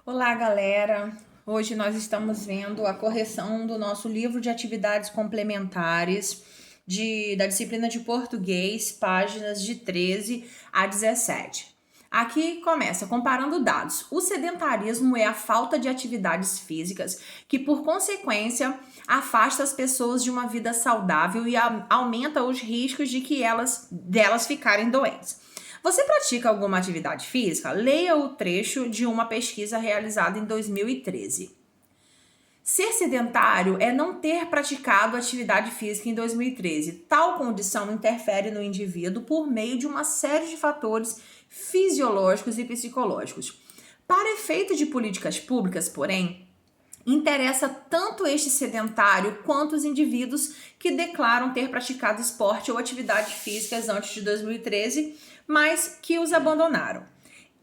Olá, galera! Hoje nós estamos vendo a correção do nosso livro de atividades complementares da disciplina de português, páginas de 13 a 17. Aqui começa comparando dados. O sedentarismo é a falta de atividades físicas que, por consequência, afasta as pessoas de uma vida saudável e aumenta os riscos de que delas ficarem doentes. Você pratica alguma atividade física? Leia o trecho de uma pesquisa realizada em 2013. Ser sedentário é não ter praticado atividade física em 2013. Tal condição interfere no indivíduo por meio de uma série de fatores fisiológicos e psicológicos. Para efeito de políticas públicas, porém, interessa tanto este sedentário quanto os indivíduos que declaram ter praticado esporte ou atividades físicas antes de 2013, mas que os abandonaram.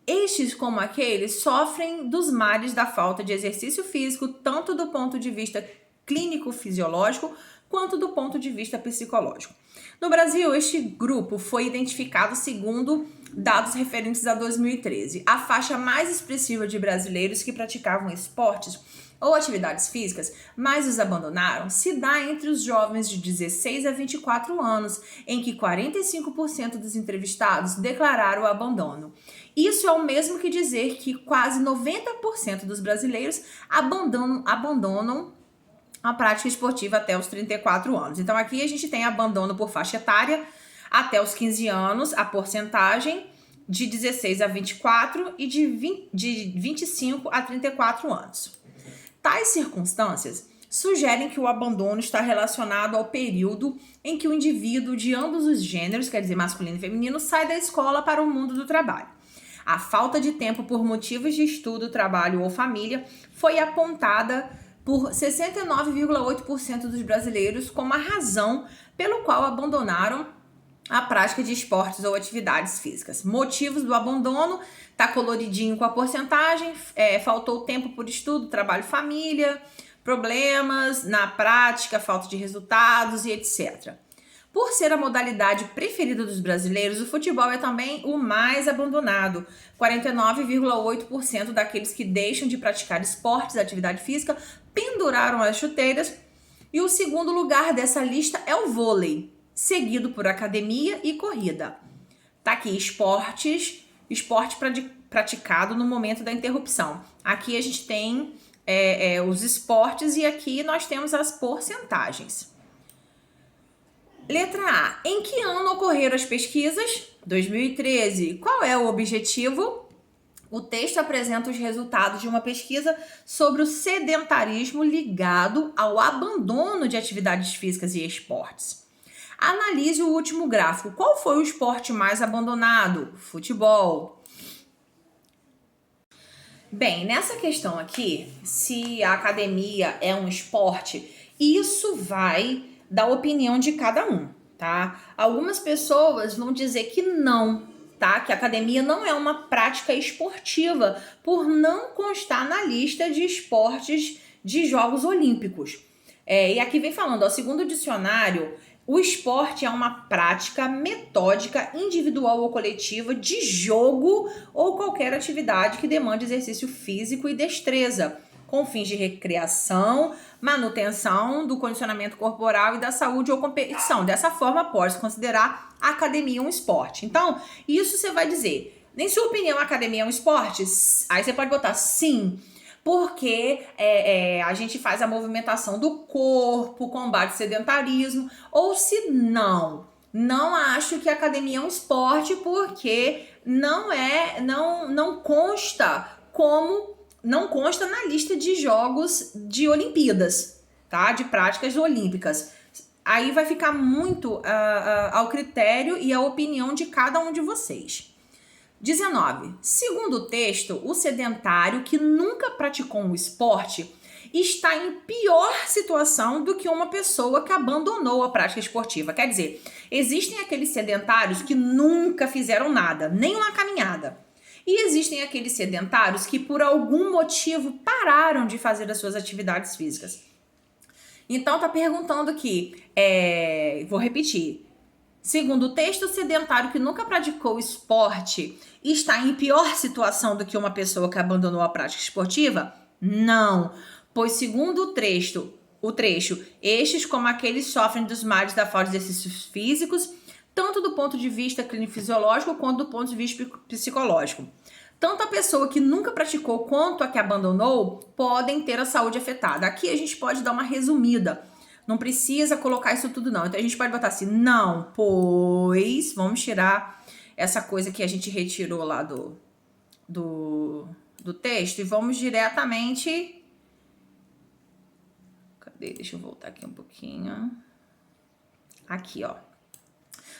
Estes, como aqueles, sofrem dos males da falta de exercício físico, tanto do ponto de vista clínico-fisiológico, quanto do ponto de vista psicológico. No Brasil, este grupo foi identificado segundo dados referentes a 2013. A faixa mais expressiva de brasileiros que praticavam esportes ou atividades físicas, mas os abandonaram, se dá entre os jovens de 16 a 24 anos, em que 45% dos entrevistados declararam o abandono. Isso é o mesmo que dizer que quase 90% dos brasileiros abandonam a prática esportiva até os 34 anos. Então aqui a gente tem abandono por faixa etária até os 15 anos, a porcentagem de 16 a 24 e de 25 a 34 anos. Tais circunstâncias sugerem que o abandono está relacionado ao período em que o indivíduo de ambos os gêneros, quer dizer, masculino e feminino, sai da escola para o mundo do trabalho. A falta de tempo por motivos de estudo, trabalho ou família foi apontada por 69,8% dos brasileiros como a razão pelo qual abandonaram a prática de esportes ou atividades físicas. Motivos do abandono, tá coloridinho com a porcentagem, faltou tempo por estudo, trabalho, família, problemas na prática, falta de resultados e etc. Por ser a modalidade preferida dos brasileiros, o futebol é também o mais abandonado. 49,8% daqueles que deixam de praticar esportes e atividade física penduraram as chuteiras. E o segundo lugar dessa lista é o vôlei, seguido por academia e corrida. Tá aqui, esporte praticado no momento da interrupção. Aqui a gente tem os esportes e aqui nós temos as porcentagens. Letra A. Em que ano ocorreram as pesquisas? 2013. Qual é o objetivo? O texto apresenta os resultados de uma pesquisa sobre o sedentarismo ligado ao abandono de atividades físicas e esportes. Analise o último gráfico. Qual foi o esporte mais abandonado? Futebol. Bem, nessa questão aqui, se a academia é um esporte, isso vai da opinião de cada um, tá? Algumas pessoas vão dizer que não, tá? Que a academia não é uma prática esportiva por não constar na lista de esportes de Jogos Olímpicos. E aqui vem falando, ó, segundo o dicionário, o esporte é uma prática metódica, individual ou coletiva de jogo ou qualquer atividade que demande exercício físico e destreza, com fins de recreação, manutenção do condicionamento corporal e da saúde ou competição. Dessa forma, pode-se considerar a academia um esporte. Então, isso você vai dizer, em sua opinião, a academia é um esporte? Aí você pode botar sim, porque a gente faz a movimentação do corpo, combate sedentarismo, ou se não acho que a academia é um esporte porque não consta na lista de jogos de Olimpíadas, tá? De práticas olímpicas. Aí vai ficar muito ao critério e à opinião de cada um de vocês. 19. Segundo o texto, o sedentário que nunca praticou um esporte está em pior situação do que uma pessoa que abandonou a prática esportiva. Quer dizer, existem aqueles sedentários que nunca fizeram nada, nem uma caminhada. E existem aqueles sedentários que por algum motivo pararam de fazer as suas atividades físicas. Então tá perguntando aqui, vou repetir. Segundo o texto, o sedentário que nunca praticou esporte está em pior situação do que uma pessoa que abandonou a prática esportiva? Não, pois segundo o trecho, estes como aqueles sofrem dos males da falta de exercícios físicos, tanto do ponto de vista clínico-fisiológico quanto do ponto de vista psicológico. Tanto a pessoa que nunca praticou quanto a que abandonou podem ter a saúde afetada. Aqui a gente pode dar uma resumida. Não precisa colocar isso tudo, não. Então a gente pode botar assim, não, pois... Vamos tirar essa coisa que a gente retirou lá do texto e vamos diretamente... Cadê? Deixa eu voltar aqui um pouquinho. Aqui, ó.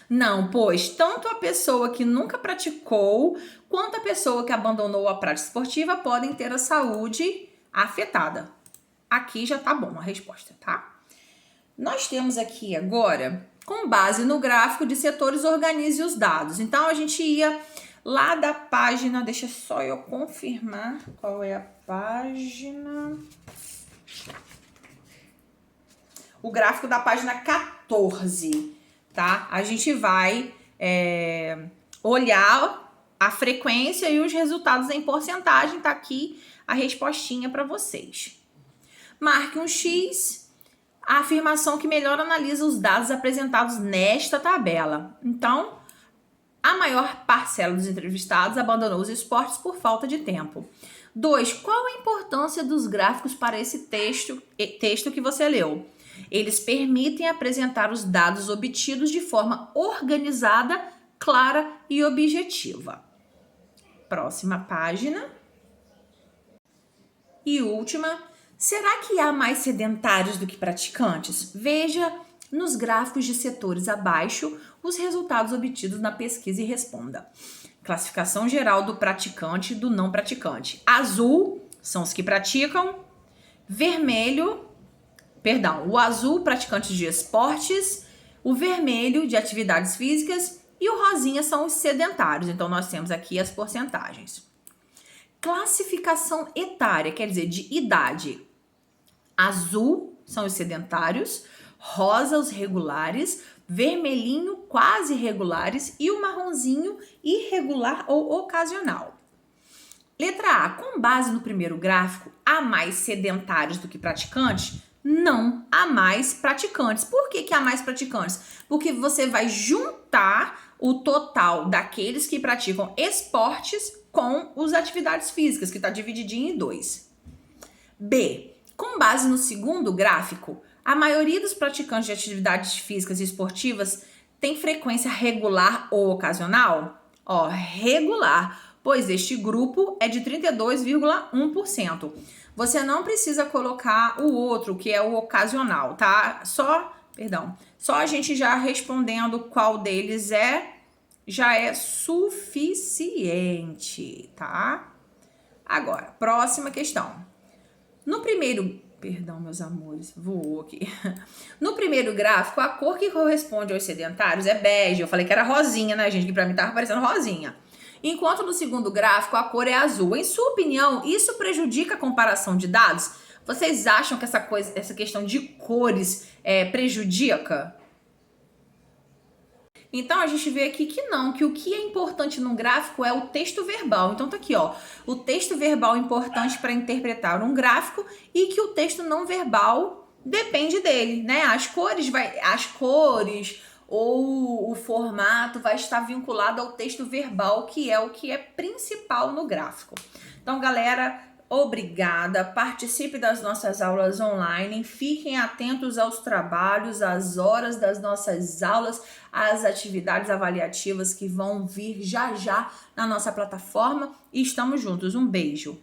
Não, pois tanto a pessoa que nunca praticou quanto a pessoa que abandonou a prática esportiva podem ter a saúde afetada. Aqui já tá bom a resposta, tá? Nós temos aqui agora, com base no gráfico de setores, organize os dados. Então, a gente ia lá da página, deixa só eu confirmar qual é a página. O gráfico da página 14, tá? A gente vai olhar a frequência e os resultados em porcentagem, tá aqui a respostinha para vocês. Marque um X, a afirmação que melhor analisa os dados apresentados nesta tabela. Então, a maior parcela dos entrevistados abandonou os esportes por falta de tempo. 2. Qual a importância dos gráficos para esse texto que você leu? Eles permitem apresentar os dados obtidos de forma organizada, clara e objetiva. Próxima página. E última. Será que há mais sedentários do que praticantes? Veja nos gráficos de setores abaixo os resultados obtidos na pesquisa e responda. Classificação geral do praticante e do não praticante. Azul são os que praticam. O azul, praticantes de esportes. O vermelho, de atividades físicas. E o rosinha são os sedentários. Então, nós temos aqui as porcentagens. Classificação etária, quer dizer, de idade. Azul são os sedentários, rosa os regulares, vermelhinho quase regulares e o marronzinho irregular ou ocasional. Letra A. Com base no primeiro gráfico, há mais sedentários do que praticantes? Não, há mais praticantes. Por que há mais praticantes? Porque você vai juntar o total daqueles que praticam esportes com as atividades físicas, que está divididinho em 2. B. Com base no segundo gráfico, a maioria dos praticantes de atividades físicas e esportivas tem frequência regular ou ocasional? Regular, pois este grupo é de 32,1%. Você não precisa colocar o outro, que é o ocasional, tá? Só a gente já respondendo qual deles já é suficiente, tá? Agora, próxima questão. No primeiro... Perdão, meus amores, voou aqui. No primeiro gráfico, a cor que corresponde aos sedentários é bege. Eu falei que era rosinha, né, gente? Que pra mim tava parecendo rosinha. Enquanto no segundo gráfico, a cor é azul. Em sua opinião, isso prejudica a comparação de dados? Vocês acham que essa questão de cores prejudica? Então, a gente vê aqui que não, que o que é importante no gráfico é o texto verbal. Então, tá aqui, ó, o texto verbal é importante para interpretar um gráfico e que o texto não verbal depende dele, né? As cores ou o formato vai estar vinculado ao texto verbal, que é o que é principal no gráfico. Então, galera, obrigada, participe das nossas aulas online, fiquem atentos aos trabalhos, às horas das nossas aulas, às atividades avaliativas que vão vir já na nossa plataforma e estamos juntos. Um beijo!